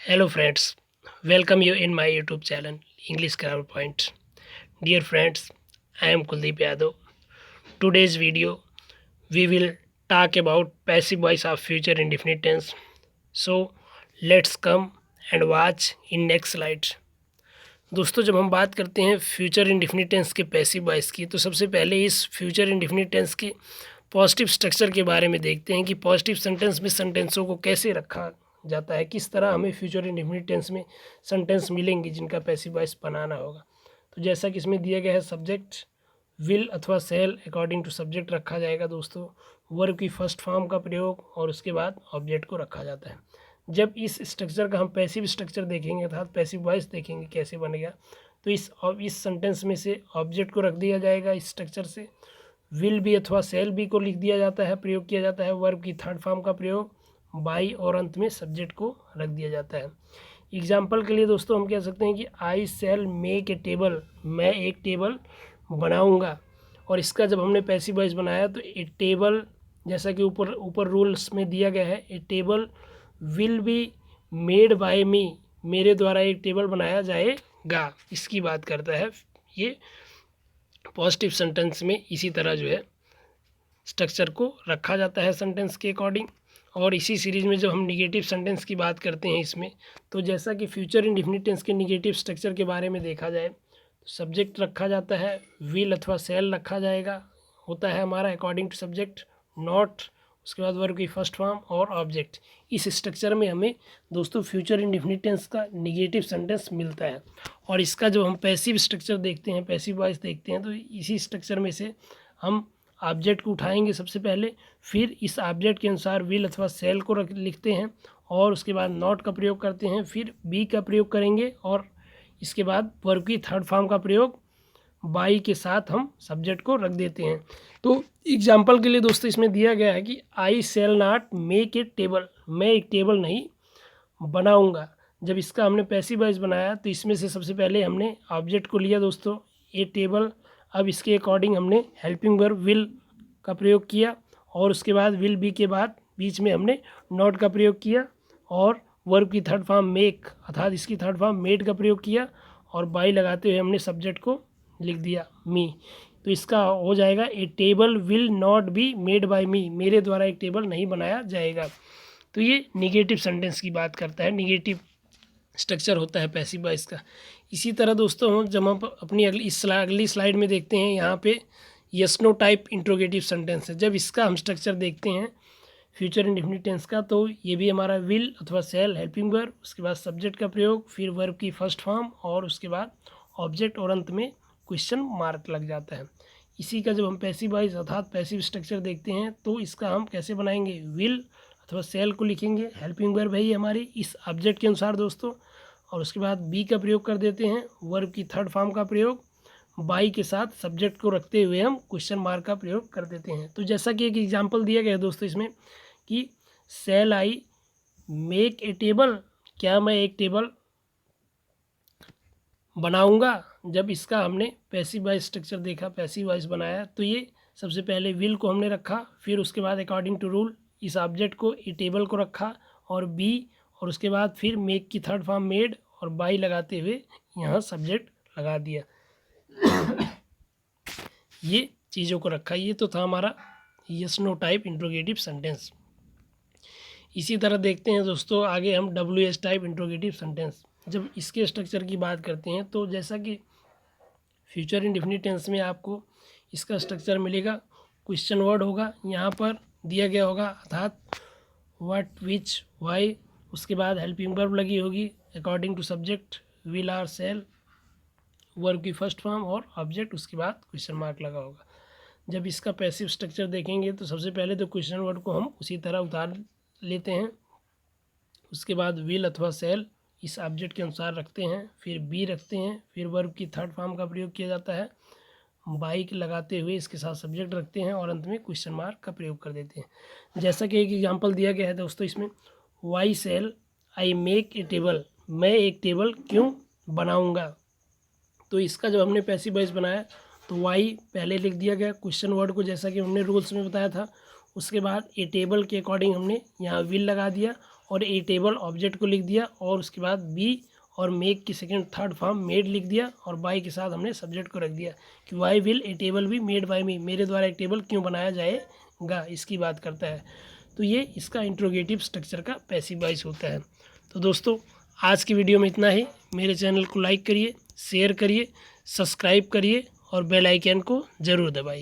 Hello friends, welcome you in my YouTube channel English Grammar Point. Dear friends, I am Kuldeep Yadav. Today's video we will talk about passive voice of future indefinite tense. So let's come and watch in next slide. दोस्तों जब हम बात करते हैं future indefinite tense के passive voice की तो सबसे पहले इस फ्यूचर इंडेफिनिट टेंस के पॉजिटिव स्ट्रक्चर के बारे में देखते हैं कि पॉजिटिव सेंटेंस में सेंटेंसों को कैसे रखा जाता है, किस तरह हमें फ्यूचर इंडेफिनिट टेंस में सेंटेंस मिलेंगे जिनका पैसिव वॉइस बनाना होगा। तो जैसा कि इसमें दिया गया है, सब्जेक्ट विल अथवा सेल अकॉर्डिंग टू सब्जेक्ट रखा जाएगा दोस्तों। वर्ब की फर्स्ट फॉर्म का प्रयोग और उसके बाद ऑब्जेक्ट को रखा जाता है। जब इस स्ट्रक्चर का हम पैसिव स्ट्रक्चर देखेंगे अर्थात पैसिव वॉइस देखेंगे कैसे बनेगा, तो इस सेंटेंस में से ऑब्जेक्ट को रख दिया जाएगा इस स्ट्रक्चर से, विल बी अथवा सेल बी को लिख दिया जाता है, प्रयोग किया जाता है, वर्ब की थर्ड फॉर्म का प्रयोग, बाई और अंत में सब्जेक्ट को रख दिया जाता है। एग्जाम्पल के लिए दोस्तों हम कह सकते हैं कि I cell make a table, मैं एक टेबल बनाऊंगा। और इसका जब हमने पैसिव वॉइस बनाया तो ए टेबल, जैसा कि ऊपर रूल्स में दिया गया है, a table will be made by me, मेरे द्वारा एक टेबल बनाया जाएगा, इसकी बात करता है। ये पॉजिटिव सेंटेंस में इसी तरह जो है स्ट्रक्चर को रखा जाता है सेंटेंस के अकॉर्डिंग। और इसी सीरीज में जब हम निगेटिव सेंटेंस की बात करते हैं इसमें, तो जैसा कि फ्यूचर इंडेफिनिट टेंस के निगेटिव स्ट्रक्चर के बारे में देखा जाए तो सब्जेक्ट रखा जाता है, विल अथवा सेल रखा जाएगा, होता है हमारा अकॉर्डिंग टू सब्जेक्ट, नॉट, उसके बाद वर्ब की फर्स्ट फॉर्म और ऑब्जेक्ट। इस स्ट्रक्चर में हमें दोस्तों फ्यूचर इंडेफिनिट टेंस का निगेटिव सेंटेंस मिलता है। और इसका जब हम पैसिव स्ट्रक्चर देखते हैं, पैसिव वॉइस देखते हैं, तो इसी स्ट्रक्चर में से हम ऑब्जेक्ट को उठाएंगे सबसे पहले, फिर इस ऑब्जेक्ट के अनुसार विल अथवा सेल को लिखते हैं और उसके बाद नॉट का प्रयोग करते हैं, फिर बी का प्रयोग करेंगे और इसके बाद वर्ब की थर्ड फॉर्म का प्रयोग बाई के साथ हम सब्जेक्ट को रख देते हैं। तो एग्जाम्पल के लिए दोस्तों इसमें दिया गया है कि I shall not make a table, मैं एक टेबल नहीं बनाऊंगा। जब इसका हमने पैसिव वॉइस बनाया तो इसमें से सबसे पहले हमने ऑब्जेक्ट को लिया दोस्तों, ए टेबल। अब इसके अकॉर्डिंग हमने हेल्पिंग वर्ब विल का प्रयोग किया और उसके बाद विल बी के बाद बीच में हमने नॉट का प्रयोग किया और वर्ब की थर्ड फॉर्म मेक अर्थात इसकी थर्ड फॉर्म मेड का प्रयोग किया और बाई लगाते हुए हमने सब्जेक्ट को लिख दिया मी। तो इसका हो जाएगा a table will not be made by me, मेरे द्वारा एक टेबल नहीं बनाया जाएगा। तो ये निगेटिव सेंटेंस की बात करता है, निगेटिव स्ट्रक्चर होता है पैसिव वॉइस का। इसी तरह दोस्तों हम जब हम अपनी अगली स्लाइड में देखते हैं, यहाँ पे yes no type interrogative sentence है। जब इसका हम स्ट्रक्चर देखते हैं फ्यूचर इंडेफिनिट टेंस का, तो ये भी हमारा विल अथवा सेल हेल्पिंग वर्ब, उसके बाद सब्जेक्ट का प्रयोग, फिर वर्ब की फर्स्ट फॉर्म और उसके बाद ऑब्जेक्ट और अंत में क्वेश्चन मार्क लग जाता है। इसी का जब हम पैसिव वॉइस अर्थात पैसिव स्ट्रक्चर देखते हैं तो इसका हम कैसे बनाएंगे, विल अथवा सेल को लिखेंगे, हेल्पिंग वर्ब है ये हमारी इस ऑब्जेक्ट के अनुसार दोस्तों, और उसके बाद बी का प्रयोग कर देते हैं, वर्ब की थर्ड फॉर्म का प्रयोग, बाई के साथ सब्जेक्ट को रखते हुए हम क्वेश्चन मार्क का प्रयोग कर देते हैं। तो जैसा कि एक एग्जांपल दिया गया है दोस्तों इसमें कि shall I make a table, क्या मैं एक टेबल बनाऊंगा। जब इसका हमने पैसिव वॉइस स्ट्रक्चर देखा, पैसिव वॉइस बनाया, तो ये सबसे पहले विल को हमने रखा, फिर उसके बाद अकॉर्डिंग टू रूल इस ऑब्जेक्ट को ए टेबल को रखा और बी, और उसके बाद फिर मेक की थर्ड फॉर्म मेड और बाई लगाते हुए यहाँ सब्जेक्ट लगा दिया। ये चीज़ों को रखा। ये तो था हमारा yes no type interrogative sentence. इसी तरह देखते हैं दोस्तों आगे हम W S type interrogative sentence. जब इसके स्ट्रक्चर की बात करते हैं तो जैसा कि फ्यूचर इंडेफिनिट टेंस में आपको इसका स्ट्रक्चर मिलेगा, क्वेश्चन वर्ड होगा यहाँ पर दिया गया होगा अर्थात व्हाट, विच, वाई, उसके बाद हेल्पिंग वर्ब लगी होगी according to subject, will are shall, verb की फर्स्ट फॉर्म और ऑब्जेक्ट, उसके बाद क्वेश्चन मार्क लगा होगा। जब इसका पैसिव स्ट्रक्चर देखेंगे तो सबसे पहले तो क्वेश्चन वर्ड को हम उसी तरह उतार लेते हैं, उसके बाद विल अथवा सेल इस ऑब्जेक्ट के अनुसार रखते हैं, फिर बी रखते हैं, फिर वर्ब की थर्ड फॉर्म का प्रयोग किया जाता है, बाइक लगाते हुए इसके साथ सब्जेक्ट रखते हैं और अंत में क्वेश्चन मार्क का प्रयोग कर देते हैं। जैसा कि एक एग्जांपल दिया गया है दोस्तों इसमें, why shall I make a table, मैं एक टेबल क्यों बनाऊंगा। तो इसका जब हमने पैसिव वॉइस बनाया तो वाई पहले लिख दिया गया क्वेश्चन वर्ड को, जैसा कि हमने रूल्स में बताया था। उसके बाद ए टेबल के अकॉर्डिंग हमने यहाँ विल लगा दिया और ए टेबल ऑब्जेक्ट को लिख दिया, और उसके बाद बी और मेक की सेकंड थर्ड फॉर्म मेड लिख दिया, और बाय के साथ हमने सब्जेक्ट को रख दिया कि why will a table be made by me, मेरे द्वारा एक टेबल क्यों बनाया जाएगा, इसकी बात करता है। तो ये इसका इंट्रोगेटिव स्ट्रक्चर का पैसिव वॉइस होता है। तो दोस्तों आज की वीडियो में इतना ही। मेरे चैनल को लाइक करिए, शेयर करिए, सब्सक्राइब करिए और बेल आइकन को ज़रूर दबाइए।